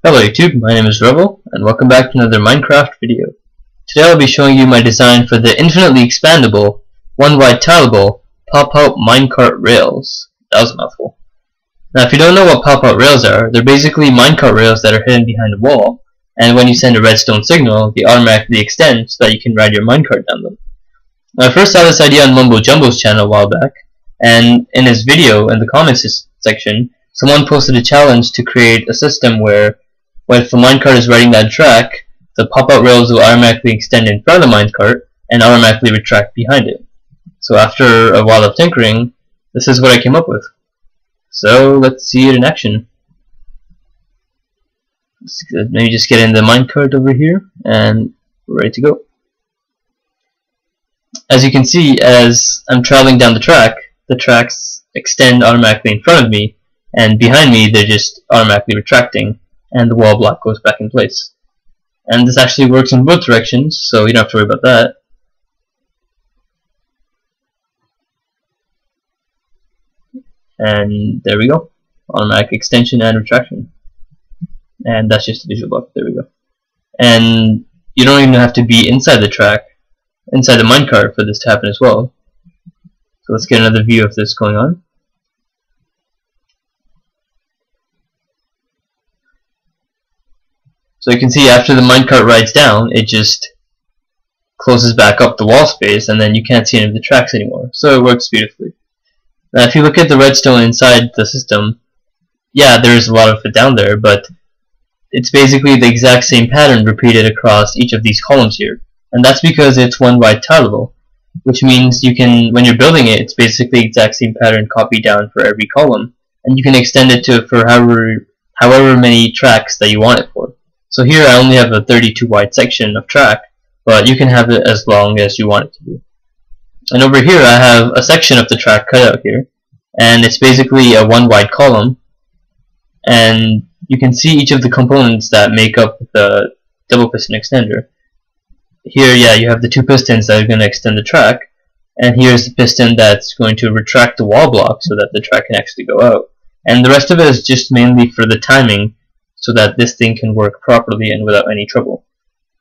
Hello YouTube, my name is Revel, and welcome back to another Minecraft video. Today I'll be showing you my design for the Infinitely-expandable, one-wide tileable, pop-out minecart rails. That was a mouthful. Now if you don't know what pop-out rails are, they're basically minecart rails that are hidden behind a wall, and when you send a redstone signal, they automatically extend so that you can ride your minecart down them. Now, I first saw this idea on Mumbo channel a while back, and in his video, in the comments section, someone posted a challenge to create a system where if the minecart is riding that track, the pop-out rails will automatically extend in front of the minecart and automatically retract behind it. So after a while of tinkering, this is what I came up with. So let's see it in action. Let me just get in the minecart over here and we're ready to go. As you can see, as I'm traveling down the tracks extend automatically in front of me, and behind me they're just automatically retracting, and the wall block goes back in place. And this actually works in both directions, so you don't have to worry about that. And there we go. Automatic extension and retraction. And that's just a visual block. There we go. And you don't even have to be inside the track, inside the minecart, for this to happen as well. So let's get another view of this going on. So you can see after the minecart rides down, it just closes back up the wall space, and then you can't see any of the tracks anymore. So it works beautifully. Now if you look at the redstone inside the system, yeah, there's a lot of it down there, but it's basically the exact same pattern repeated across each of these columns here. And that's because it's one wide tileable, which means you can, when you're building it, it's basically the exact same pattern copied down for every column, and you can extend it to for however many tracks that you want it for. So here I only have a 32 wide section of track, but you can have it as long as you want it to be. And over here I have a section of the track cut out here, and it's basically a one wide column, and you can see each of the components that make up the double piston extender. Here, yeah, you have the two pistons that are going to extend the track, and here's the piston that's going to retract the wall block so that the track can actually go out. And the rest of it is just mainly for the timing, so that this thing can work properly and without any trouble.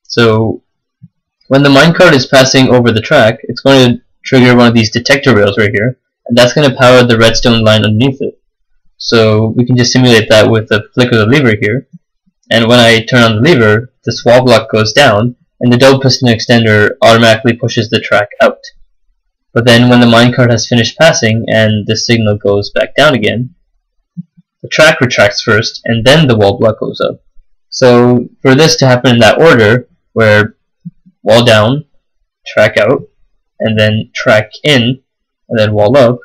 So when the minecart is passing over the track, it's going to trigger one of these detector rails right here, and that's going to power the redstone line underneath it. So we can just simulate that with a flick of the lever here, and when I turn on the lever, this wall block goes down, and the double piston extender automatically pushes the track out. But then when the minecart has finished passing and the signal goes back down again, the track retracts first, and then the wall block goes up. So for this to happen in that order, where wall down, track out, and then track in, and then wall up,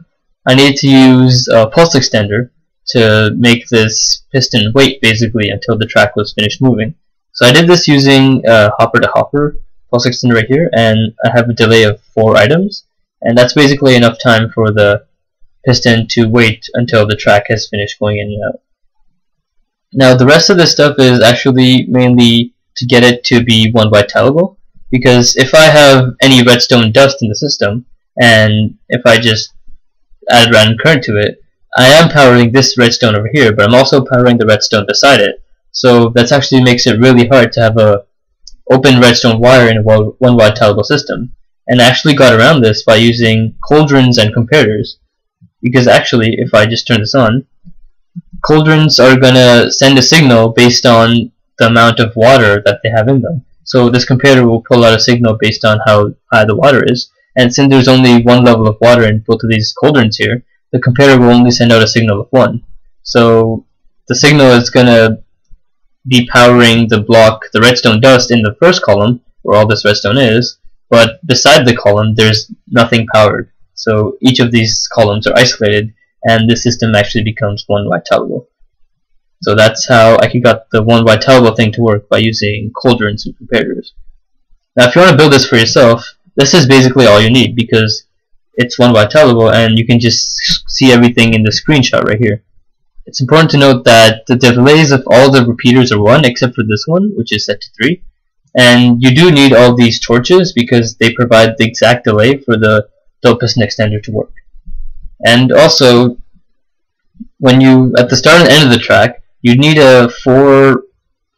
I need to use a pulse extender to make this piston wait basically until the track was finished moving. So I did this using a hopper to hopper pulse extender right here, and I have a delay of 4 items, and that's basically enough time for the piston to wait until the track has finished going in and out. Now the rest of this stuff is actually mainly to get it to be one wide tileable, because if I have any redstone dust in the system, and if I just add random current to it, I am powering this redstone over here, but I'm also powering the redstone beside it. So that actually makes it really hard to have a open redstone wire in a one wide tileable system. And I actually got around this by using cauldrons and comparators. Because actually, if I just turn this on, cauldrons are going to send a signal based on the amount of water that they have in them. So this comparator will pull out a signal based on how high the water is. And since there's only one level of water in both of these cauldrons here, the comparator will only send out a signal of 1. So the signal is going to be powering the block, the redstone dust in the first column, where all this redstone is, but beside the column there's nothing powered. So each of these columns are isolated, and this system actually becomes one wide tileable. So that's how I got the one wide tileable thing to work, by using cauldrons and comparators. Now if you want to build this for yourself, this is basically all you need, because it's one wide tileable and you can just see everything in the screenshot right here. It's important to note that the delays of all the repeaters are 1 except for this one, which is set to 3. And you do need all these torches because they provide the exact delay for the double piston extender to work. And also, when you at the start and end of the track, you need a 4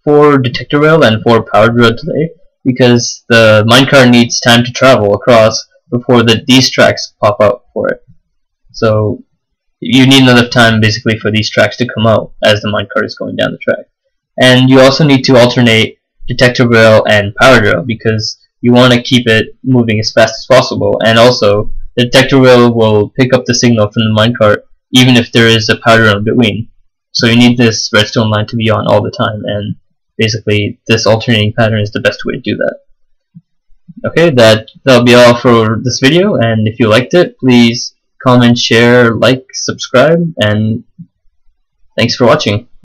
4 detector rail and 4 power drill delay, because the minecart needs time to travel across before these tracks pop out for it. So you need enough time basically for these tracks to come out as the minecart is going down the track. And you also need to alternate detector rail and power drill, because you want to keep it moving as fast as possible, and also the detector rail will pick up the signal from the minecart even if there is a power drill in between. So you need this redstone line to be on all the time, and basically this alternating pattern is the best way to do that. Okay, that'll be all for this video, and if you liked it, please comment, share, like, subscribe, and thanks for watching.